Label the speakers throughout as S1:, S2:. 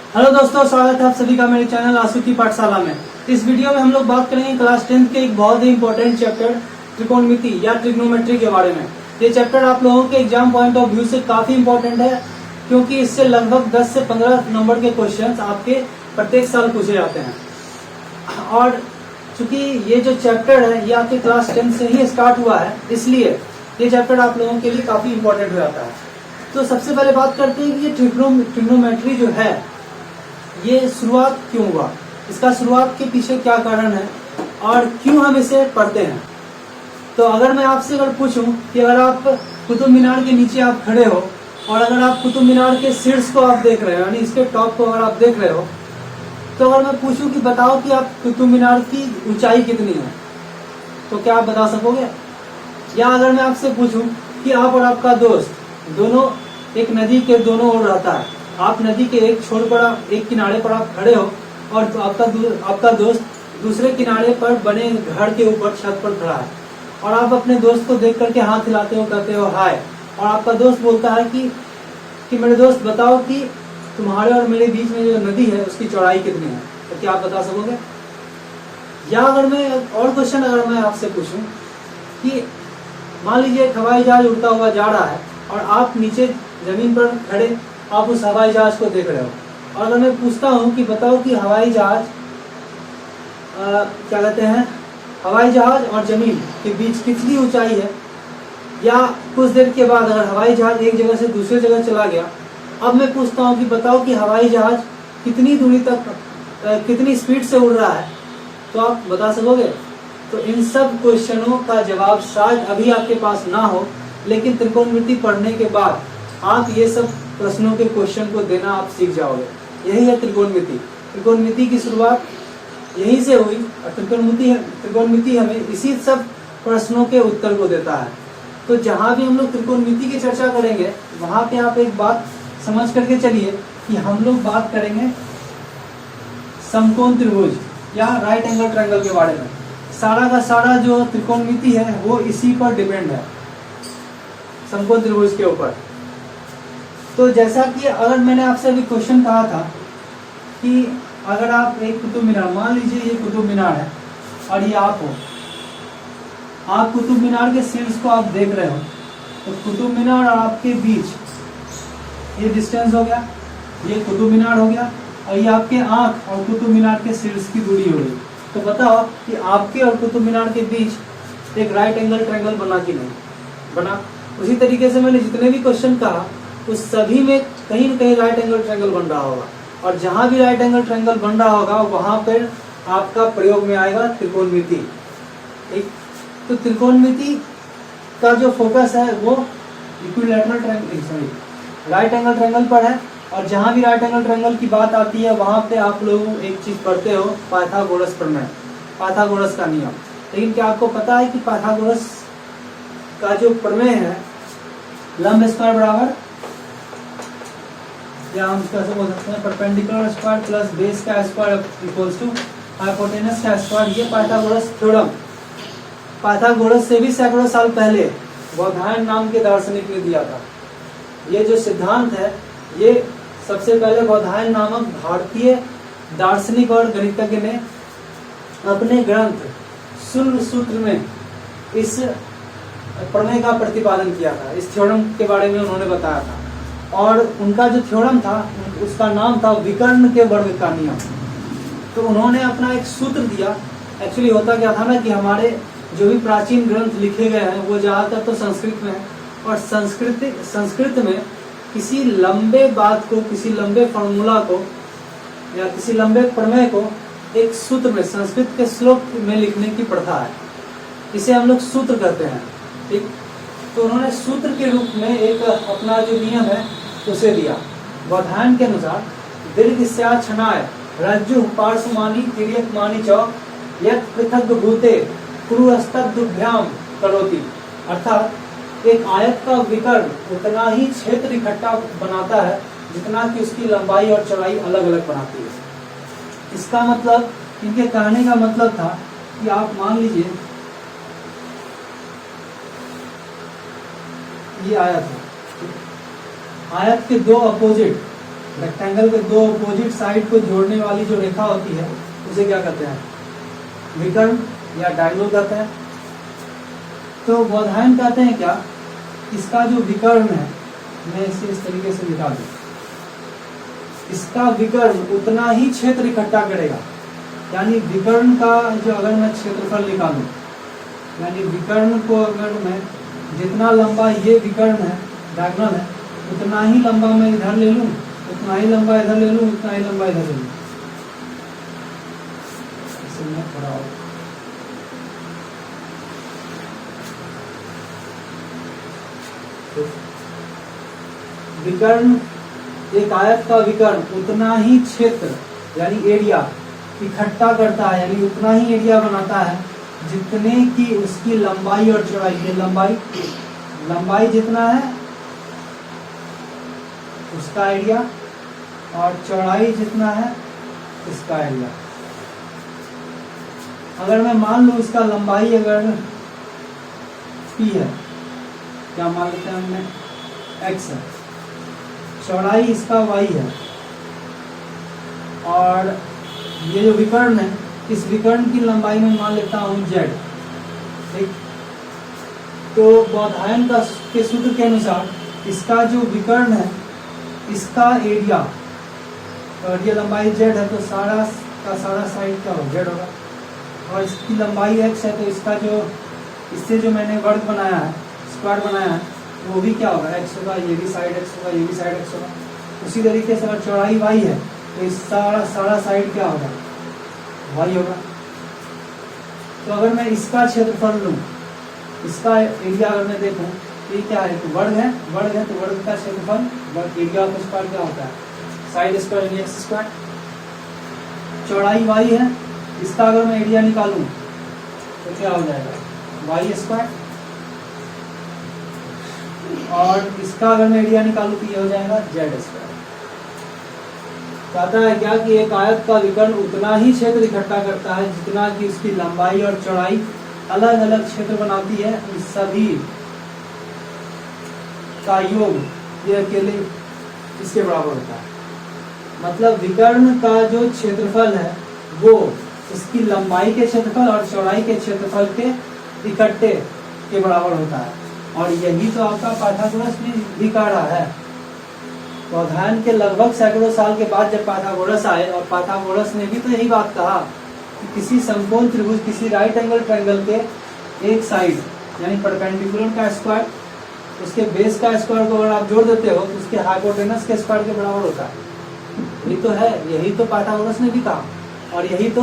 S1: Hello दोस्तों, स्वागत है आप सभी का मेरे चैनल आंसू की पाठशाला में। इस वीडियो में हम लोग बात करेंगे क्लास 10 के एक बहुत ही इंपॉर्टेंट चैप्टर त्रिकोणमिति या ट्रिग्नोमेट्री के बारे में। ये चैप्टर आप लोगों के एग्जाम पॉइंट ऑफ व्यू से काफी इंपॉर्टेंट है, क्योंकि इससे लगभग 10 से 15 नंबर के क्वेश्चन आपके प्रत्येक साल पूछे जाते हैं। और चूंकि ये जो चैप्टर है ये आपके क्लास 10 से ही स्टार्ट हुआ है, इसलिए ये चैप्टर आप लोगों के लिए काफी इंपॉर्टेंट हो जाता है। तो सबसे पहले बात करते हैं कि ये ट्रिग्नोमेट्री जो है ये शुरुआत क्यों हुआ, इसका शुरुआत के पीछे क्या कारण है और क्यों हम इसे पढ़ते हैं। तो अगर मैं आपसे अगर पूछूं कि अगर आप कुतुब मीनार के नीचे आप खड़े हो और अगर आप कुतुब मीनार के शीर्ष को आप देख रहे हो, यानी इसके टॉप को अगर आप देख रहे हो, तो अगर मैं पूछूं कि बताओ कि आप कुतुब मीनार की ऊंचाई कितनी है, तो क्या आप बता सकोगे? या अगर मैं आपसे पूछूं कि आप और आपका दोस्त दोनों एक नदी के दोनों ओर रहता है, आप नदी के एक छोर पर एक किनारे पर आप खड़े हो और आपका दोस्त दूसरे किनारे पर बने घर के ऊपर छत पर खड़ा है और आप अपने दोस्त को देख करके हाथ हिलाते हो, कहते हो हाय, और आपका दोस्त बोलता है कि मेरे दोस्त बताओ कि तुम्हारे और मेरे बीच में जो नदी है उसकी चौड़ाई कितनी है, तो क्या आप बता सकोगे? या अगर मैं और क्वेश्चन अगर मैं आपसे पूछूं कि मान लीजिए एक हवाई जहाज उड़ता हुआ जा रहा है और आप नीचे जमीन पर खड़े आप उस हवाई जहाज को देख रहे हो, और अगर मैं पूछता हूं कि बताओ कि हवाई जहाज क्या कहते हैं, हवाई जहाज और जमीन के बीच कितनी ऊंचाई है, या कुछ देर के बाद अगर हवाई जहाज एक जगह से दूसरी जगह चला गया, अब मैं पूछता हूं कि बताओ कि हवाई जहाज कितनी दूरी तक कितनी स्पीड से उड़ रहा है, तो आप बता सकोगे? तो इन सब क्वेश्चनों का जवाब शायद अभी आपके पास ना हो, लेकिन त्रिकोणमिति पढ़ने के बाद आप ये सब प्रश्नों के क्वेश्चन को देना आप सीख जाओगे। यही है त्रिकोणमिति। त्रिकोणमिति की शुरुआत यहीं से हुई और त्रिकोणमिति हमें इसी सब प्रश्नों के उत्तर को देता है। तो जहां भी हम लोग त्रिकोणमिति की चर्चा करेंगे वहां पे आप एक बात समझ करके चलिए कि हम लोग बात करेंगे समकोण त्रिभुज या राइट एंगल ट्रायंगल के बारे में। सारा का सारा जो त्रिकोणमिति है वो इसी पर डिपेंड है, समकोण त्रिभुज के ऊपर। तो जैसा कि अगर मैंने आपसे अभी क्वेश्चन कहा था कि अगर आप एक कुतुब मीनार, मान लीजिए ये कुतुब मीनार है और ये आप हो, आप कुतुब मीनार के शीर्ष को आप देख रहे हो, तो कुतुब मीनार और आपके बीच ये डिस्टेंस हो गया, ये कुतुब मीनार हो गया, और ये आपके आंख और कुतुब मीनार के शीर्ष की दूरी हो गई। तो बताओ कि आपके और कुतुब मीनार के बीच एक राइट एंगल ट्रायंगल बना कि नहीं बना? उसी तरीके से मैंने जितने भी क्वेश्चन कहा उस सभी में कहीं न कहीं राइट एंगल ट्रायंगल बन रहा होगा, और जहां भी राइट एंगल ट्रायंगल बन रहा होगा वहां पर आपका प्रयोग में आएगा त्रिकोणमिति। ठीक, तो त्रिकोणमिति का जो फोकस है वो equilateral triangle, right angle triangle पर है, और जहां भी राइट एंगल ट्रायंगल की बात आती है वहां पे आप लोग एक चीज पढ़ते हो, पाइथागोरस प्रमेय, पाइथागोरस का नियम। लेकिन क्या आपको पता है कि पाइथागोरस का जो प्रमेय है, लंब स्क्वायर बराबर, या हम कैसे बोल सकते हैं, परपेंडिकुलर स्क्वायर प्लस बेस का स्क्वायर इक्वल्स टू हाइपोटेनस का स्क्वायर, ये पाइथागोरस थ्योरम पाइथागोरस से भी सैकड़ों साल पहले बौधायन नाम के दार्शनिक ने दिया था। ये जो सिद्धांत है ये सबसे पहले बौधायन नामक भारतीय दार्शनिक और गणितज्ञ ने अपने ग्रंथ शून्य सूत्र में इस प्रमेय का प्रतिपादन किया था। इस थ्योरम के बारे में उन्होंने बताया था, और उनका जो थ्योरम था उसका नाम था विकर्ण के वर्ग का नियम। तो उन्होंने अपना एक सूत्र दिया। एक्चुअली होता क्या था ना कि हमारे जो भी प्राचीन ग्रंथ लिखे गए हैं वो ज्यादातर तो संस्कृत में है, और संस्कृत में किसी लंबे बात को, किसी लंबे फॉर्मूला को या किसी लंबे प्रमेय को एक सूत्र में, संस्कृत के श्लोक में लिखने की प्रथा है। इसे हम लोग सूत्र कहते हैं। ठीक, तो उन्होंने सूत्र के रूप में एक अपना जो नियम है उसे दिया। बौधायन के अनुसार दीर्घ स्या छनाय रज्जु पार्श्वमानी तिर्यकमानी च यत् पृथक भूते कुरुस्तद्भ्याम करोति, अर्थात एक आयत का विकर्ण उतना ही क्षेत्र इकट्ठा बनाता है जितना कि उसकी लंबाई और चौड़ाई अलग अलग बनाती है। इसका मतलब, इनके कहने का मतलब था कि आप मान लीजिए ये आयत है, आयत के दो अपोजिट रेक्टेंगल के दो अपोजिट साइड को जोड़ने वाली जो रेखा होती है उसे क्या कहते हैं? विकर्ण या डायगोनल कहते हैं। तो बोधायन कहते हैं क्या, इसका जो विकर्ण है, मैं इसे इस तरीके से मिटा दूं, इसका विकर्ण उतना ही क्षेत्र इकट्ठा करेगा। यानी विकर्ण का जो अगर मैं क्षेत्रफल निकालूं, यानी विकर्ण को अगर मैं जितना लंबा ये विकर्ण है, डायगोनल है, उतना ही लंबा मैं इधर ले लूं, उतना ही लंबा इधर ले लूं, उतना ही लंबा इधर ले लूं, इसे मैं थोड़ा और विकर्ण, एक आयत का विकर्ण उतना ही क्षेत्र यानी एरिया इकट्ठा करता है, यानी उतना ही एरिया बनाता है जितने की उसकी लंबाई और चौड़ाई। ये लंबाई जितना है उसका एरिया, और चौड़ाई जितना है इसका एरिया। अगर मैं मान लूं इसका लंबाई अगर p है, क्या मान लेते हैं हमने, x है, चौड़ाई इसका y है, और ये जो विकर्ण है, इस विकर्ण की लंबाई में मान लेता हूं z। ठीक, तो बोधायन का के सूत्र के अनुसार इसका जो विकर्ण है, इसका एरिया, और ये लंबाई z है तो सारा का सारा साइड क्या होगा, z होगा, और इसकी लंबाई x है तो इसका जो इससे जो मैंने वर्ग बनाया है, स्क्वायर बनाया है, वो भी क्या होगा, x होगा, ये भी साइड x होगा, ये भी साइड x होगा। उसी तरीके से अगर चौड़ाई y है तो इस सारा साइड क्या होगा, y होगा। तो अगर मैं इसका क्षेत्रफल लूं, इसका एरिया अगर मैं देखूं, ये क्या है, तो वर्ग है तो वर्ग का क्षेत्रफल, वर्ग एरिया ऑफ स्क्वायर क्या होता है, साइड स्क्वायर यानी एक्स स्क्वायर। चौड़ाई y है, इसका अगर मैं एरिया निकालूं तो क्या हो जाएगा, वाई स्क्वायर, और इसका अगर मैं एरिया निकालूं तो ये हो जाएगा जेड स्क्वायर। कहता है क्या कि एक आयत का विकर्ण उतना ही क्षेत्र इकट्ठा करता है जितना कि उसकी लंबाई और चौड़ाई अलग अलग क्षेत्र बनाती है, उन सभी का योग ये अकेले इसके बराबर होता है। मतलब विकर्ण का जो क्षेत्रफल है वो उसकी लंबाई के क्षेत्रफल और चौड़ाई के क्षेत्रफल के इकट्ठे के बराबर होता है। और यही तो आपका पाइथागोरस भी कह रहा है। बोधायन के लगभग सैकड़ों साल के बाद जब पाइथागोरस आए, और पाइथागोरस ने भी तो यही बात कहा कि किसी समकोण त्रिभुज, किसी राइट एंगल ट्रायंगल के एक साइड यानी परपेंडिकुलर का स्क्वायर, उसके बेस का स्क्वायर को अगर आप जोड़ देते हो तो उसके हाइपोटेनस के स्क्वायर के बराबर होता है। यही तो है, यही तो पाइथागोरस ने भी कहा और यही तो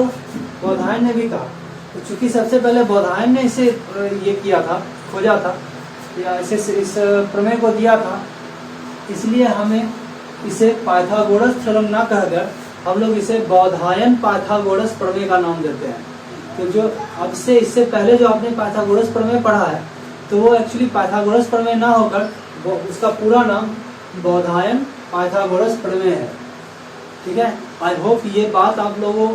S1: बोधायन ने भी कहा। तो चूंकि सबसे पहले बोधायन ने इसे ये किया था, खोजा था, या इस प्रमेय को दिया था, इसलिए हमें इसे पाइथागोरस थ्योरम ना कहकर हम लोग इसे बोधायन पाइथागोरस प्रमेय का नाम देते हैं। तो जो अब से इससे पहले जो आपने पाइथागोरस प्रमेय पढ़ा है तो वो एक्चुअली पाइथागोरस प्रमेय ना होकर वो उसका पूरा नाम बोधायन पाइथागोरस प्रमेय है। ठीक है, आई होप ये बात आप लोगों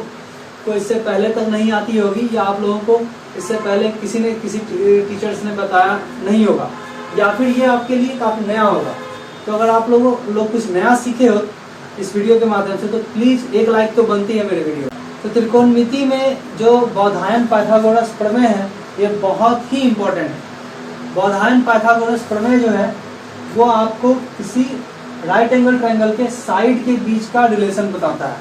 S1: को इससे पहले तक नहीं आती होगी, या आप लोगों को इससे पहले किसी टीचर्स ने बताया नहीं होगा, या फिर ये आपके लिए काफी नया होगा। तो अगर आप लोग कुछ नया सीखे हो इस वीडियो के माध्यम से तो प्लीज एक लाइक तो बनती है मेरे वीडियो। तो त्रिकोणमिति में जो बोधायन पाइथागोरस प्रमेय है ये बहुत ही इम्पोर्टेंट है। बोधायन पाइथागोरस प्रमेय जो है वो आपको किसी राइट एंगल ट्रायंगल के साइड के बीच का रिलेशन बताता है,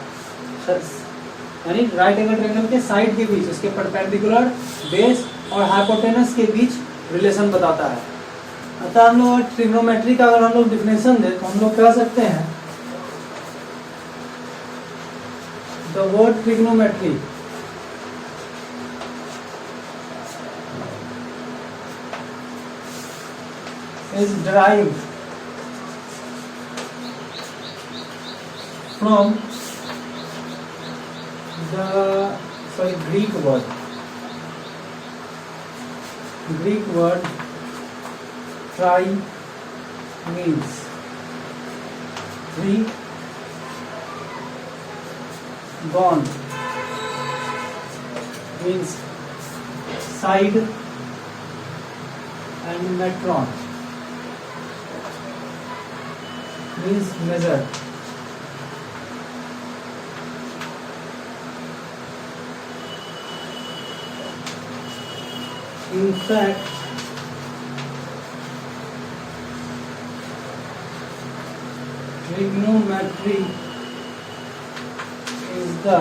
S1: यानी राइट एंगल ट्रायंगल के साइड के बीच, उसके परपेंडिकुलर, बेस और हाइपोटेनस के बीच रिलेशन बताता है। अतः हम लोग ट्रिग्नोमेट्री का अगर हम लोग डिफिनेशन दें तो हम लोग कह सकते हैं the word trigonometry is derived from the Greek word tri means three, gon means side, and metron means measure. In fact, trigonometry is the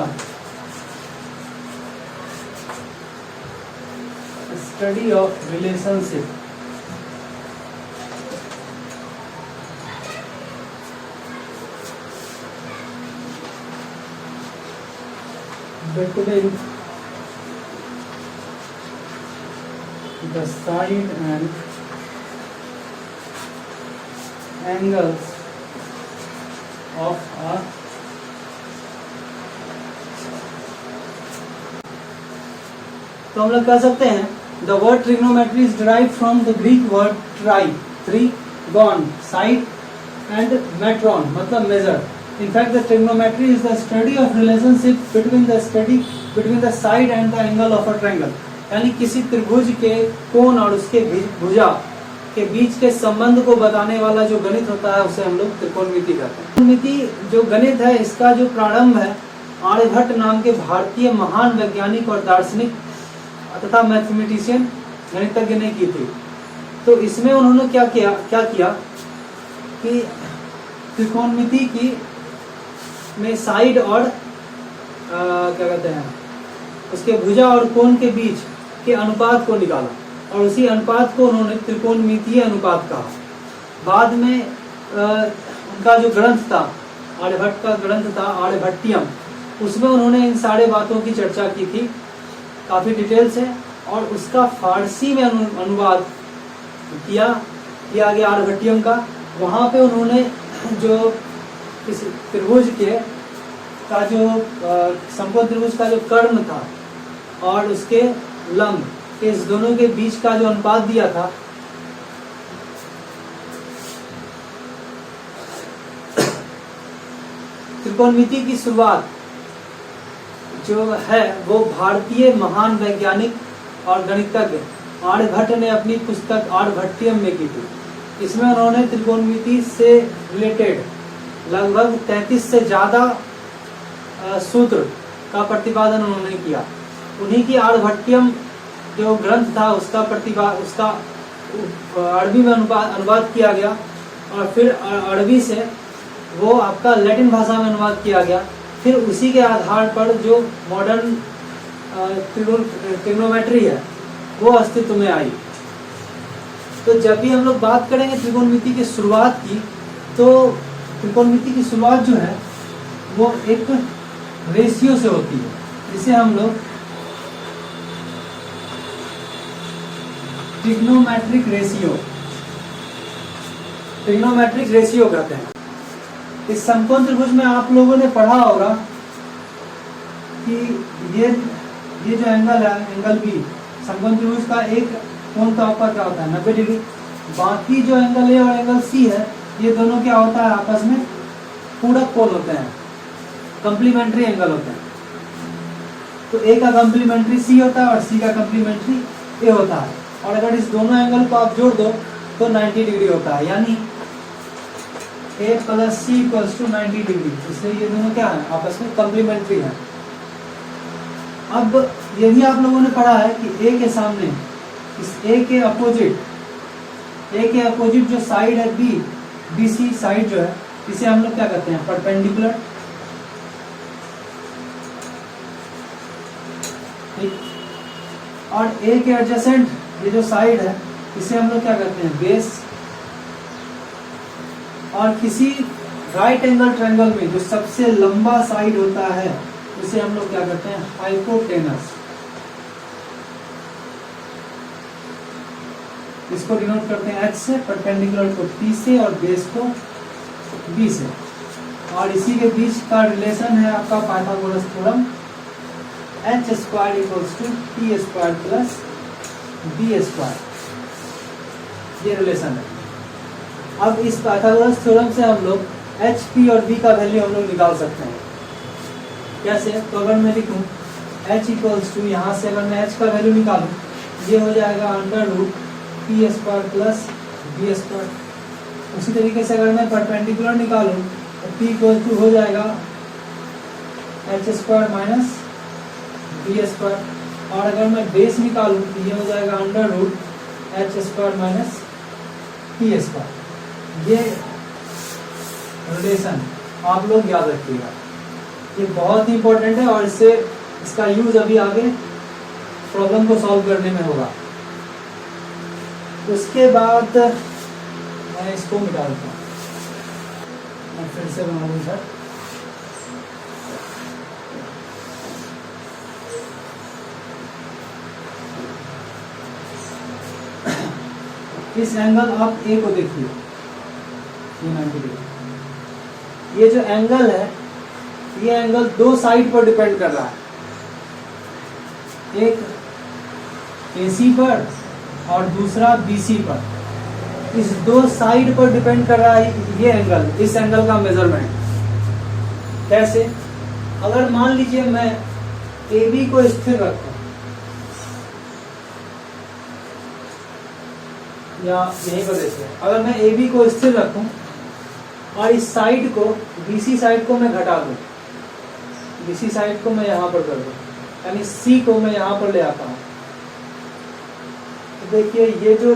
S1: study of relationship between the side and angles of a तो हम लोग कह सकते हैं the word trigonometry is derived from the Greek word tri, trigon, side and metron मतलब measure. In fact, the trigonometry is the study of relationship between the side and the angle of a triangle. यानी किसी त्रिभुज के कोण और उसके भुजा के बीच के संबंध को बताने वाला जो गणित होता है उसे हम लोग त्रिकोणमिति कहते हैं. त्रिकोणमिति जो गणित है इसका जो प्रारंभ है आर्यभट्ट नाम के भारतीय महान वैज्ञानिक और दार्शनिक तथा मैथमेटिशियन गणितज्ञ ने की थी. तो इसमें उन्होंने क्या किया कि त्रिकोणमिति की में साइड और क्या कहते हैं उसके भुजा और कोण के बीच के अनुपात को निकाला और उसी अनुपात को उन्होंने त्रिकोणमितीय अनुपात कहा. बाद में उनका जो ग्रंथ था आर्यभट्ट का ग्रंथ था आर्यभट्टियम, उसमें उन्होंने इन सारे बातों की चर्चा की थी काफ़ी डिटेल से और उसका फारसी में अनुवाद किया गया आर्यभट्टियम का. वहाँ पे उन्होंने जो इस त्रिभुज के का जो समकोण त्रिभुज का जो कर्ण था और उसके लंब इस दोनों के बीच का जो अनुपात दिया था त्रिकोणमिति की शुरुआत जो है वो भारतीय महान वैज्ञानिक और गणितज्ञ आर्यभट्ट ने अपनी पुस्तक आर्यभट्टियम में की थी. इसमें उन्होंने त्रिकोणमिति से रिलेटेड लगभग 33 से ज़्यादा सूत्र का प्रतिपादन उन्होंने किया. उन्हीं की आर्यभट्टियम जो ग्रंथ था उसका अरबी में अनुवाद किया गया और फिर अरबी से वो आपका लैटिन भाषा में अनुवाद किया गया. फिर उसी के आधार पर जो मॉडर्न ट्रिग्नोमेट्री है वो अस्तित्व में आई. तो जब भी हम लोग बात करेंगे त्रिकोणमिति की शुरुआत की तो त्रिकोणमिति की शुरुआत जो है वो एक रेशियो से होती है जिसे हम लोग ट्रिग्नोमेट्रिक रेशियो कहते हैं. इस समकोण त्रिभुज में आप लोगों ने पढ़ा होगा कि ये जो एंगल है एंगल बी समकोण त्रिभुज का एक कोण तो आपका क्या होता है 90 डिग्री. बाकी जो एंगल ए और एंगल सी है ये दोनों क्या होता है आपस में पूरक कोण होते हैं, कंप्लीमेंट्री एंगल होते हैं. तो ए का कंप्लीमेंट्री सी होता है और सी का कंप्लीमेंट्री ए होता है. और अगर इस दोनों एंगल को आप जोड़ दो तो 90 डिग्री होता है यानी A plus C equals to 90 degree. इसलिए ये दोनों क्या है आपस में कंप्लीमेंट्री है. अब ये भी आप लोगों ने पढ़ा है कि ए के सामने इस ए के अपोजिट जो साइड है बी सी साइड जो है इसे हम लोग क्या कहते हैं परपेंडिकुलर. ठीक. और ए के एडजेसेंट ये जो साइड है इसे हम लोग क्या कहते हैं बेस. और किसी राइट एंगल ट्रायंगल में जो सबसे लंबा साइड होता है उसे हम लोग क्या कहते हैं हाइपोटेनस. इसको डिनोट करते हैं H से, परपेंडिकुलर को P से और बेस को B से. और इसी के बीच का रिलेशन है आपका Pythagoras theorem h² equals to P² plus B². ये रिलेशन है. अब इस पाइथागोरस थ्योरम से हम लोग H, P और B का वैल्यू हम लोग निकाल सकते हैं. कैसे? तो अगर मैं लिखूं H इक्वल्स टू यहाँ से अगर मैं H का वैल्यू निकालूं ये हो जाएगा √ P² प्लस B². उसी तरीके से अगर मैं परपेंडिकुलर निकालूं तो P इक्वल टू हो जाएगा H² माइनस B². और अगर मैं बेस निकालूं तो ये हो जाएगा under root H square minus P square. ये रिलेशन आप लोग याद रखिएगा, ये बहुत ही इंपॉर्टेंट है और इससे इसका यूज अभी आगे प्रॉब्लम को सॉल्व करने में होगा। उसके बाद मैं इसको मिटा देता हूँ, मैं फिर से बना दूँ सर। इस एंगल आप ए को देखिए, 90 डिग्री। ये जो एंगल है, ये एंगल दो साइड पर डिपेंड कर रहा है, एक AC पर और दूसरा BC पर। इस दो साइड पर डिपेंड कर रहा है ये एंगल, इस एंगल का मेजरमेंट। कैसे? अगर मान लीजिए मैं AB को स्थिर रखूं या यहीं पर देखिए, अगर मैं AB को स्थिर रखूं और इस साइड को BC साइड को मैं घटा दूं, BC साइड को मैं यहाँ पर कर दूं, यानी C को मैं यहाँ पर ले आता हूँ, तो देखिए ये जो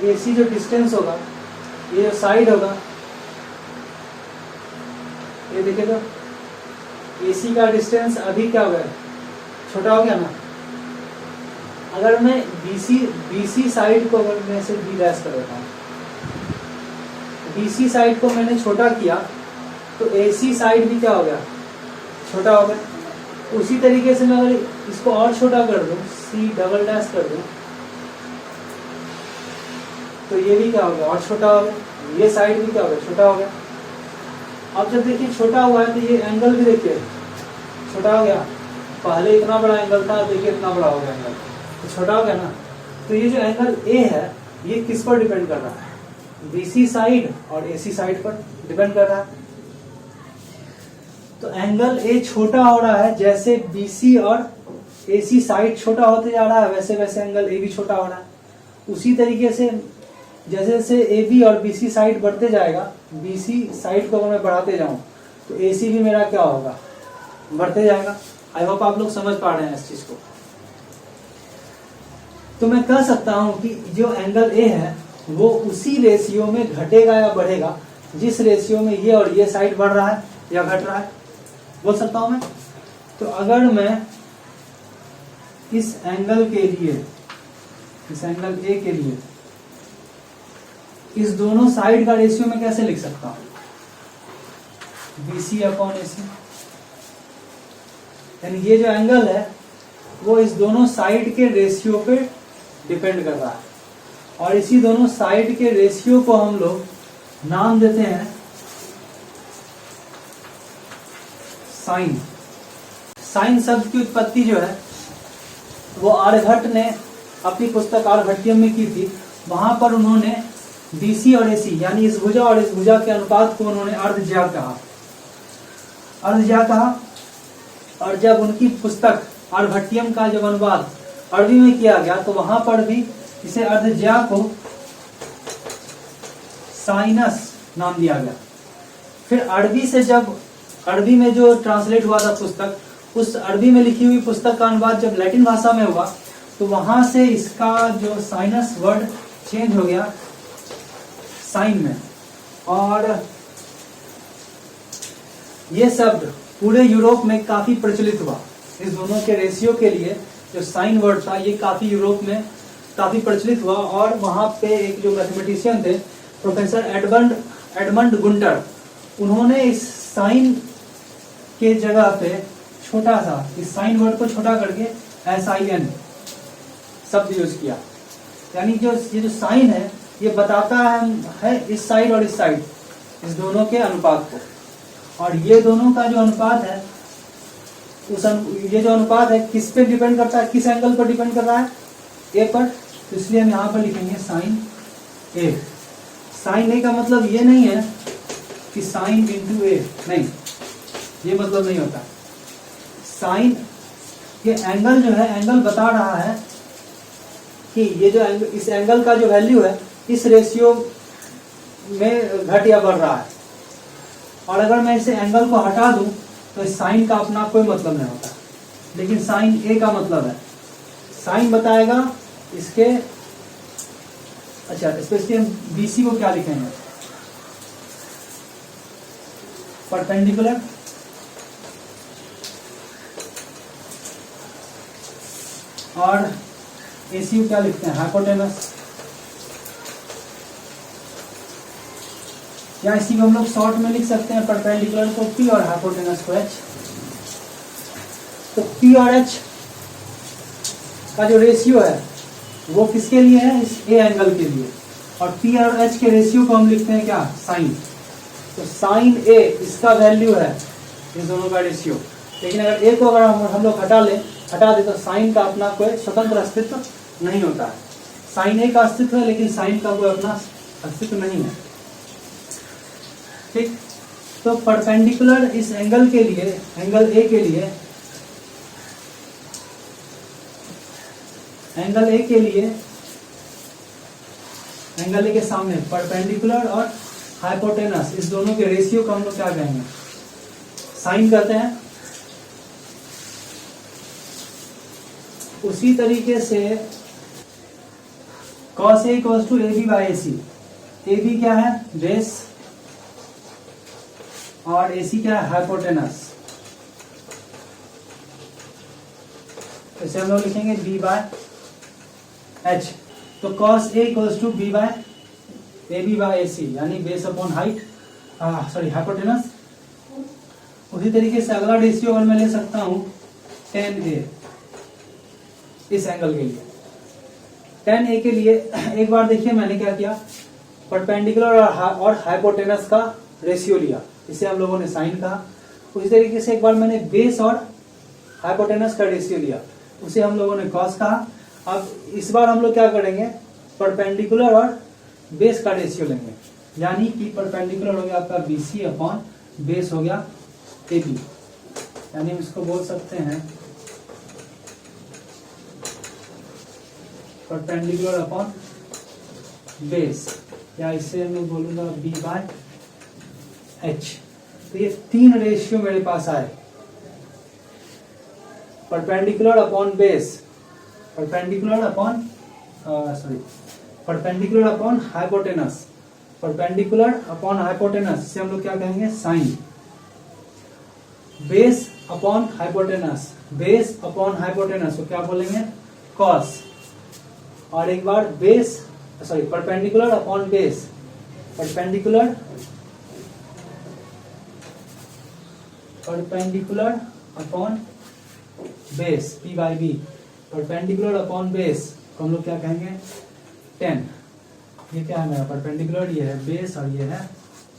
S1: AC जो डिस्टेंस होगा, ये जो साइड होगा, ये देखिए तो AC का डिस्टेंस अभी क्या हो गया, छोटा हो गया ना। अगर मैं BC साइड को अगर मैं इसे B डैश कर देता हूँ, BC साइड को मैंने छोटा किया तो AC साइड भी क्या हो गया, छोटा हो गया। उसी तरीके से मैं अगर इसको और छोटा कर दूं, C डबल डैश कर दूं, तो ये भी क्या हो गया, और छोटा हो गया। ये साइड भी क्या हो गया, छोटा हो गया। अब जब देखिए छोटा हुआ है तो ये एंगल भी देखिए छोटा हो गया। पहले इतना बड़ा एंगल था, देखिए इतना बड़ा हो गया एंगल, तो छोटा हो गया ना। तो ये जो एंगल A है, ये किस पर डिपेंड कर रहा है, BC साइड और AC साइड पर डिपेंड कर रहा है। तो एंगल A छोटा हो रहा है, जैसे BC और AC साइड छोटा होते जा रहा है, वैसे वैसे एंगल A भी छोटा हो रहा है। उसी तरीके से जैसे जैसे AB और BC साइड बढ़ते जाएगा, BC साइड को अगर मैं बढ़ाते जाऊं तो AC भी मेरा क्या होगा, बढ़ते जाएगा। आई होप आप लोग समझ पा रहे हैं इस चीज को। तो मैं कह सकता हूं कि जो एंगल A है वो उसी रेशियो में घटेगा या बढ़ेगा जिस रेशियो में ये और ये साइड बढ़ रहा है या घट रहा है, बोल सकता हूं मैं। तो अगर मैं इस एंगल के लिए, इस एंगल A के लिए इस दोनों साइड का रेशियो में कैसे लिख सकता हूं, BC अपॉन AC। यानी ये जो एंगल है वो इस दोनों साइड के रेशियो पे डिपेंड कर रहा है, और इसी दोनों साइड के रेशियो को हम लोग नाम देते हैं साइन। साइन शब्द की उत्पत्ति जो है वो आर्यभट्ट ने अपनी पुस्तक आर्यभट्टियम में की थी। वहां पर उन्होंने BC और AC यानी इस भुजा और इस भुजा के अनुपात को उन्होंने अर्धज्या कहा, अर्धज्या कहा। और जब उनकी पुस्तक आर्यभट्टियम का जब अनुवाद अरबी में किया गया तो वहां पर भी इसे अर्धज्या को साइनस नाम दिया गया। फिर अरबी से जब अरबी में जो ट्रांसलेट हुआ था पुस्तक, उस अरबी में लिखी हुई पुस्तक का अनुवाद जब लैटिन भाषा में हुआ तो वहां से इसका जो साइनस वर्ड चेंज हो गया साइन में, और ये शब्द पूरे यूरोप में काफी प्रचलित हुआ। इस दोनों के रेशियो के लिए जो साइन वर्ड था ये काफी यूरोप में काफी प्रचलित हुआ। और वहां पे एक जो मैथमेटिशियन थे प्रोफेसर एडमंड गुंटर, उन्होंने इस साइन के जगह पे छोटा सा इस साइन वर्ड को छोटा करके SIN शब्द यूज किया। यानी जो ये जो साइन है ये बताता है इस साइड और इस साइड, इस दोनों के अनुपात को। और ये दोनों का जो अनुपात है ये जो अनुपात है किस पे डिपेंड करता है, किस एंगल पर डिपेंड कर रहा है, A पर। तो इसलिए हम यहाँ पर लिखेंगे साइन A। साइन A का मतलब ये नहीं है कि साइन इंटू A, नहीं, ये मतलब नहीं होता। साइन ये एंगल जो है, एंगल बता रहा है कि ये जो एंगल, इस एंगल का जो वैल्यू है इस रेशियो में घट या बढ़ रहा है। और अगर मैं इसे एंगल को हटा दूं तो इस साइन का अपना कोई मतलब नहीं होता, लेकिन साइन A का मतलब है। साइन बताएगा इसके, अच्छा स्पेशली हम बीसी को क्या लिखेंगे, परपेंडिकुलर और एसी को क्या लिखते हैं, हाइपोटेनस। या इसी को हम लोग शॉर्ट में लिख सकते हैं, परपेंडिकुलर को पी और हाइपोटेनस को एच। तो पी और एच का जो रेशियो है वो किसके लिए है, इस ए एंगल के लिए, और पी और एच के रेशियो को हम लिखते हैं क्या, साइन। तो साइन ए इसका वैल्यू है इन दोनों का रेशियो। लेकिन अगर ए को अगर हम लोग हटा दे तो साइन का अपना कोई स्वतंत्र अस्तित्व नहीं होता है। साइन ए का अस्तित्व है लेकिन साइन का कोई अपना अस्तित्व नहीं है। ठीक, तो परपेंडिकुलर इस एंगल के लिए, एंगल ए के लिए, एंगल ए के लिए, एंगल ए के सामने परपेंडिकुलर और हाइपोटेनस इस दोनों के रेशियो को हम लोग क्या कहेंगे, साइन कहते हैं। उसी तरीके से cos A equals to AB by AC। AB क्या है, बेस, और AC क्या है, हाइपोटेनस। इसे हम लोग लिखेंगे B बाय H। तो cos A equals to B by AB by AC, यानी base upon height, sorry hypotenuse. उसी तरीके से अगला रेशियो अगर मैं ले सकता हूं tan A इस एंगल के लिए। tan A के लिए एक बार देखिए मैंने क्या किया, परपेंडिकुलर और हाइपोटेनस का रेशियो लिया, इसे हम लोगों ने साइन कहा। उसी तरीके से एक बार मैंने बेस और हाइपोटेनस का रेशियो लिया, उसे हम लोगों ने कॉस कहा। अब इस बार हम लोग क्या करेंगे, परपेंडिकुलर और बेस का रेशियो लेंगे, यानी कि परपेंडिकुलर हो गया आपका BC अपॉन बेस हो गया AB, यानी हम इसको बोल सकते हैं परपेंडिकुलर अपॉन बेस, या इसे मैं बोलूंगा B बाय H। तो ये तीन रेशियो मेरे पास आए, perpendicular upon base, perpendicular upon perpendicular upon hypotenuse, perpendicular upon hypotenuse से हम लोग क्या कहेंगे, sine. Base upon hypotenuse, base upon hypotenuse को क्या बोलेंगे, कॉस। और एक बार base, sorry perpendicular upon base, perpendicular upon base P by B, perpendicular upon base को हम लोग क्या कहेंगे, 10। ये क्या है मेरा परपेंडिकुलर, ये है बेस और ये है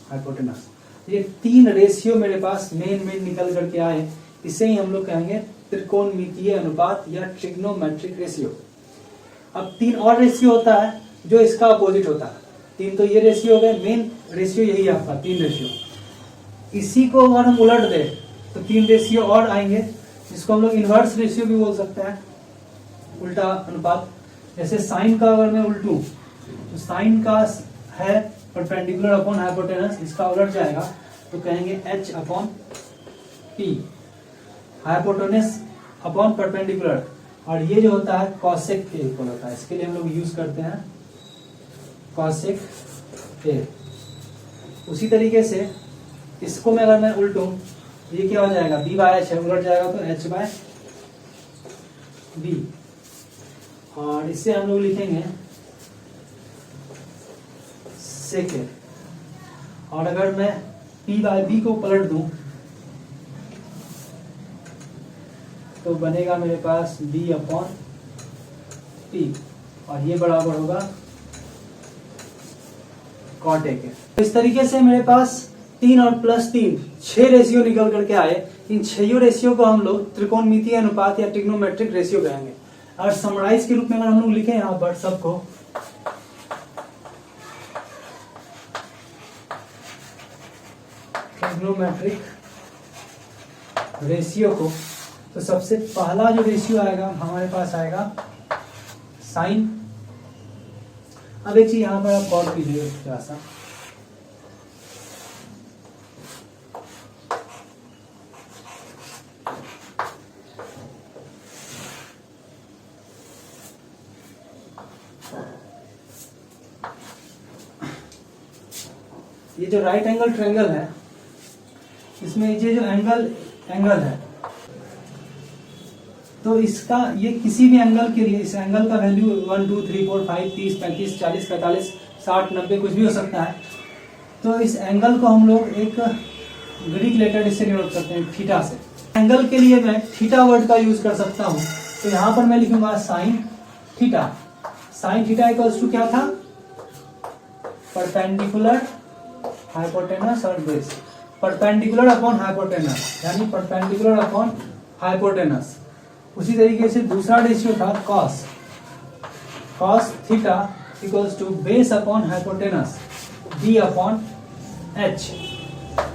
S1: हाइपोटेनस। ये तीन रेशियो मेरे पास मेन निकल करके आए, इसे ही हम लोग कहेंगे त्रिकोणमितीय अनुपात या ट्रिग्नोमेट्रिक रेशियो। अब तीन और रेशियो होता है जो इसका अपोजिट होता है। तीन तो ये रेशियो हो गए, मेन रेशियो यही है आपका, तीन रेशियो। इसी को अगर हम उलट दें तो तीन रेशियो और आएंगे, जिसको हम लोग इनवर्स रेशियो भी बोल सकते हैं, उल्टा अनुपात। जैसे साइन का अगर मैं उल्टूं तो साइन का है परपेंडिकुलर अपॉन हाइपोटेनस, इसका उलट जाएगा तो कहेंगे H upon P, hypotenuse upon perpendicular. और ये जो होता है कॉसेक के इक्वल होता है, इसके लिए हम लोग यूज करते हैं कॉसेक ए। उसी तरीके से इसको मैं अगर मैं उल्टूं ये क्या हो जाएगा, B बाय H है, उलट जाएगा तो H बाय B। और इससे हम लोग लिखेंगे सेक ए। और अगर मैं P बाय B को पलट दूं तो बनेगा मेरे पास B अपॉन P, और ये बराबर होगा कॉट ए के। तो इस तरीके से मेरे पास 3 और प्लस 3 6 रेशियो निकल करके आए। इन 6 रेशियो को हम लोग त्रिकोणमितीय अनुपात या ट्रिग्नोमेट्रिक रेशियो कहेंगे। और समराइज के रूप में अगर हम लोग लिखें यहाँ पर सबको, ट्रिग्नोमेट्रिक रेशियो को, तो सबसे पहला जो रेशियो आएगा हमारे पास आएगा साइन। अब एक चीज यहाँ पर आप गौर कीजिए थोड़ा सा, ये जो राइट एंगल ट्रायंगल है, इसमें ये जो एंगल है, तो इसका ये किसी भी एंगल के लिए इस एंगल का वैल्यू 1 2 3 4 5 30 35 40 45 60 90 कुछ भी हो सकता है। तो इस एंगल को हम लोग एक ग्रीक लेटर इससे डिनोट करते हैं, थीटा से। एंगल के लिए मैं थीटा वर्ड का यूज कर सकता हूँ। तो यहाँ पर मैं लिखूंगा sine theta. Sine theta equals to क्या था? परपेंडिकुलर हाइपोटेनस और बेस। परपेंडिकुलर अपॉन हाइपोटेनस, यानी परपेंडिकुलर अपॉन हाइपोटेनस। उसी तरीके से दूसरा रेशियो था cos theta equals to base upon hypotenuse B upon H.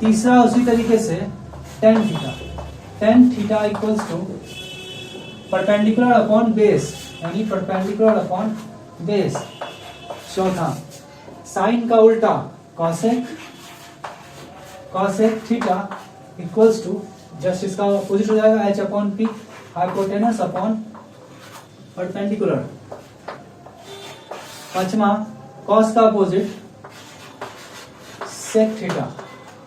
S1: तीसरा उसी तरीके से tan theta equals to perpendicular upon base, यानी परपेंडिकुलर अपॉन बेस। चौथा साइन का उल्टा cosec theta equals to, just इसका अपोजिट हो जाएगा, H upon P, hypotenuse upon perpendicular. पांचवा कॉस का अपोजिट सेक थीटा,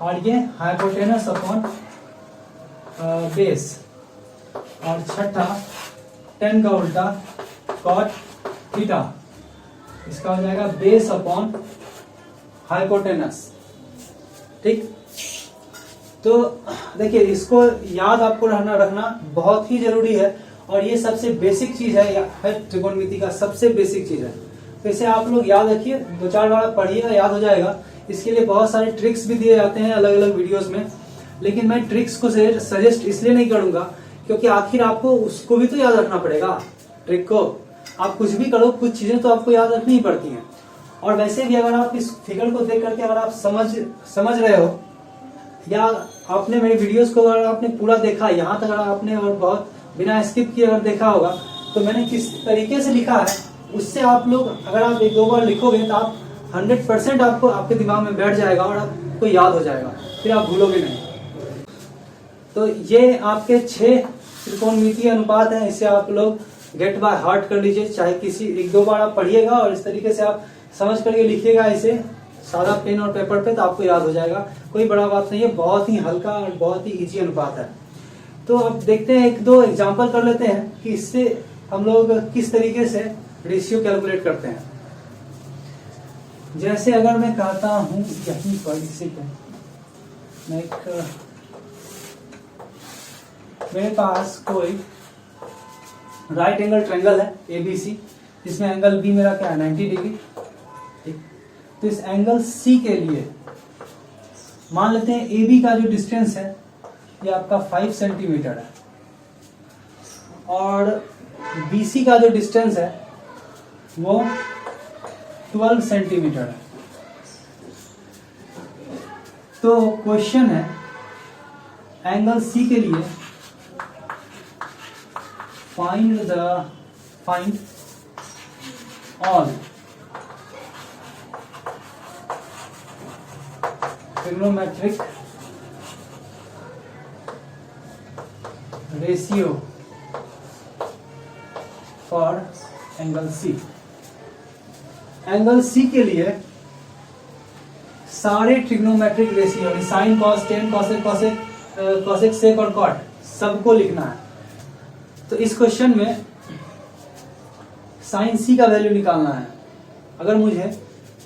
S1: और ये हाइपोटेनस अपॉन बेस। और छठा टेन का उल्टा कॉट थीटा, इसका हो जाएगा बेस अपॉन हाइपोटेनस। ठीक, तो देखिए इसको याद आपको रखना बहुत ही जरूरी है, और ये सबसे बेसिक चीज है त्रिकोणमिति का सबसे बेसिक चीज है। तो इसे आप लोग याद रखिए, 2-4 बार पढ़िएगा, याद हो जाएगा। इसके लिए बहुत सारे ट्रिक्स भी दिए जाते हैं अलग अलग वीडियोस में, लेकिन मैं ट्रिक्स को सजेस्ट इसलिए नहीं करूंगा क्योंकि आखिर आपको उसको भी तो याद रखना पड़ेगा। ट्रिक को आप कुछ भी करो, कुछ चीजें तो आपको याद रखनी ही पड़ती हैं। और वैसे भी अगर आप इस फिगर को देख करके अगर आप समझ रहे हो, या आपने मेरी वीडियोस को अगर आपने पूरा देखा यहाँ तक, अगर आपने और बहुत बिना स्किप किए अगर देखा होगा, तो मैंने किस तरीके से लिखा है उससे आप लोग अगर आप 1-2 बार लिखोगे तो आप 100% आपको आपके दिमाग में बैठ जाएगा और आपको याद हो जाएगा, फिर आप भूलोगे नहीं। तो ये आपके 6 त्रिकोणमितीय अनुपात हैं, इसे आप लोग गेट बाय हार्ट कर लीजिए। चाहे किसी 1-2 बार आप पढ़िएगा और इस तरीके से आप समझ करके लिखिएगा इसे सादा पेन और पेपर पे, तो आपको याद हो जाएगा। कोई बड़ा बात नहीं है, बहुत ही हल्का और बहुत ही इजी अनुपात है। तो अब देखते हैं 1-2 एग्जाम्पल कर लेते हैं कि इससे हम लोग किस तरीके से रेशियो कैलकुलेट करते हैं। जैसे अगर मैं कहता हूं यहीं पर इसी पे मैं मेरे पास कोई राइट एंगल ट्रायंगल है ABC, इसमें एंगल बी मेरा क्या है 90 डिग्री। ठीक, तो इस एंगल C के लिए मान लेते हैं AB का जो डिस्टेंस है ये आपका 5 सेंटीमीटर है, और BC का जो डिस्टेंस है वो 12 सेंटीमीटर है। तो क्वेश्चन है एंगल C के लिए find all trigonometric ratio for angle C। Angle C के लिए सारे trigonometric ratio sine cos tan cosec sec और कॉट सबको लिखना है। तो इस क्वेश्चन में साइन C का वैल्यू निकालना है। अगर मुझे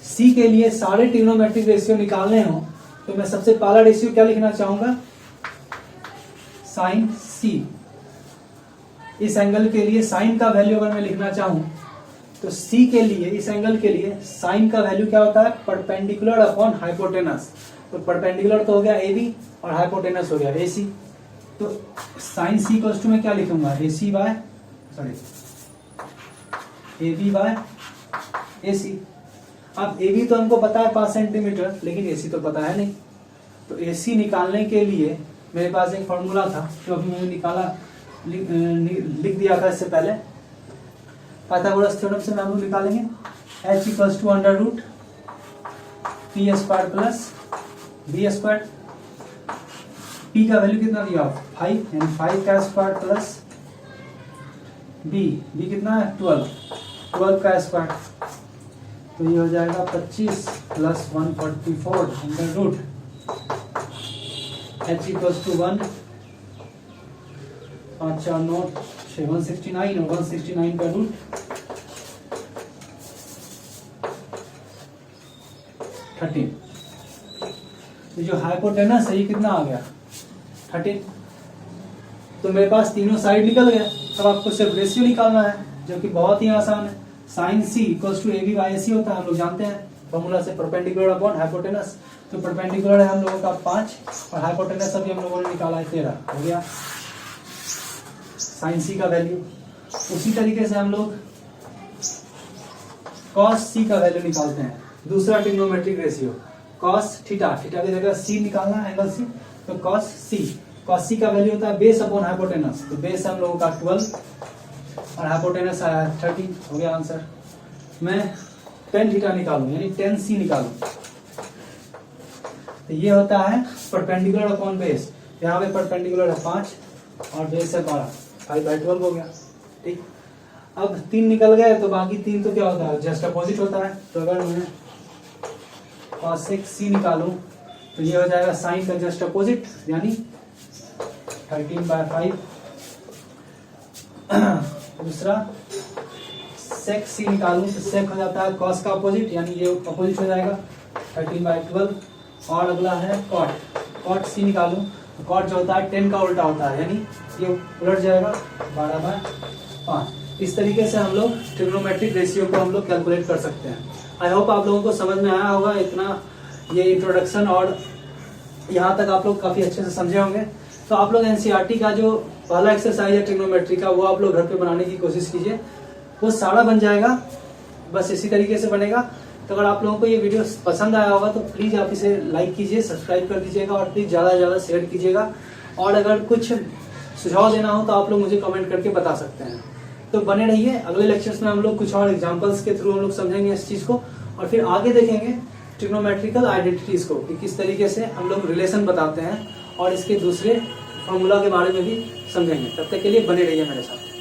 S1: C के लिए सारे ट्रिग्नोमेट्रिक रेशियो निकालने हो तो मैं सबसे पहला रेशियो क्या लिखना चाहूंगा, साइन C। इस एंगल के लिए साइन का वैल्यू अगर मैं लिखना चाहूं तो C के लिए, इस एंगल के लिए साइन का वैल्यू क्या होता है, परपेंडिकुलर अपॉन हाइपोटेनस। तो परपेंडिकुलर तो हो गया AB और हाइपोटेनस हो गया AC। तो साइन C इक्वल्स टू में क्या लिखूंगा, AB बाय AC। अब AB तो हमको पता है 5 सेंटीमीटर, लेकिन AC तो पता है नहीं। तो AC निकालने के लिए मेरे पास एक फॉर्मूला था जो अभी मैंने लिख दिया था इससे पहले। पाइथागोरस थ्योरम से हम लोग निकालेंगे H equals to under root P square plus B square. P का वैल्यू कितना दिया 5, यानी 5 का स्क्वायर प्लस B कितना है 12 का स्क्वायर। तो ये हो जाएगा 25 plus 144 under root h equals to 1, 5 4 9 6 169 और 169 का रूट 13। तो जो हाइपोटेनस है ये कितना आ गया 13। तो मेरे पास तीनों साइड निकल गए। अब आपको सिर्फ रेशियो निकालना है जो कि बहुत ही आसान है। Sine C equals to AB by AC होता है, हम लोग जानते हैं फॉर्मूला से, परपेंडिकुलर अपॉन हाइपोटेनस। तो परपेंडिकुलर है हम लोगों का 5 और हाइपोटेनस अभी हम लोगों ने निकाला है 13, हो गया साइन सी का वैल्यू। उसी तरीके से हम लोग कॉस सी का वैल्यू निकालते हैं, दूसरा trigonometric ratio. Cos theta, theta की जगह सी निकालना है, एंगल सी, तो कॉस सी का वैल्यू होता है बेस अपॉन हाइपोटेनस। तो बेस हम लोगों का 12 और हाइपोटेनस आया है 30, हो गया आंसर। मैं टेन थीटा निकालूं यानी 10C निकालूं, तो ये होता है परपेंडिकुलर अपॉन बेस। यहाँ पे परपेंडिकुलर है 5 और बेस है 12, 5/12 हो गया। ठीक, अब 3 निकल गए तो बाकी 3 तो क्या होता है, जस्ट अपोजिट होता है। तो अगर मैं cos6C निकालूं तो ये हो जाएगा साइन का जस्ट अपोजिट यानी 13/5। दूसरा sec C निकालूं तो sec हो जाता है cos का अपोजिट यानी ये अपोजिट हो जाएगा 13/12। और अगला है cot C निकालूं तो cot जो होता है 10 का उल्टा होता है यानी ये उलट जाएगा 12/5। इस तरीके से हम लोग ट्रिग्नोमेट्रिक रेशियो को हम लोग कैलकुलेट कर सकते हैं। आई होप आप लोगों को समझ में आया होगा इतना ये इंट्रोडक्शन, और यहाँ तक आप लोग काफी अच्छे से समझे होंगे। तो आप लोग एनसीईआरटी का जो पहला एक्सरसाइज है ट्रिग्नोमेट्री का, वो आप लोग घर पे बनाने की कोशिश कीजिए, वो सारा बन जाएगा, बस इसी तरीके से बनेगा। तो अगर आप लोगों को ये वीडियो पसंद आया होगा तो प्लीज आप इसे लाइक कीजिए, सब्सक्राइब कर दीजिएगा और प्लीज ज्यादा से ज्यादा शेयर कीजिएगा। और अगर कुछ सुझाव देना हो तो आप लोग मुझे कमेंट करके बता सकते हैं। तो बने रहिए, अगले लेक्चर्स में हम लोग कुछ और एग्जांपल्स के थ्रू हम लोग समझेंगे इस चीज को, और फिर आगे देखेंगे ट्रिग्नोमेट्रिकल आइडेंटिटीज को कि किस तरीके से हम लोग रिलेशन बताते हैं, और इसके दूसरे फॉर्मूला के बारे में भी समझेंगे। तब तक के लिए बने रहिए मेरे साथ।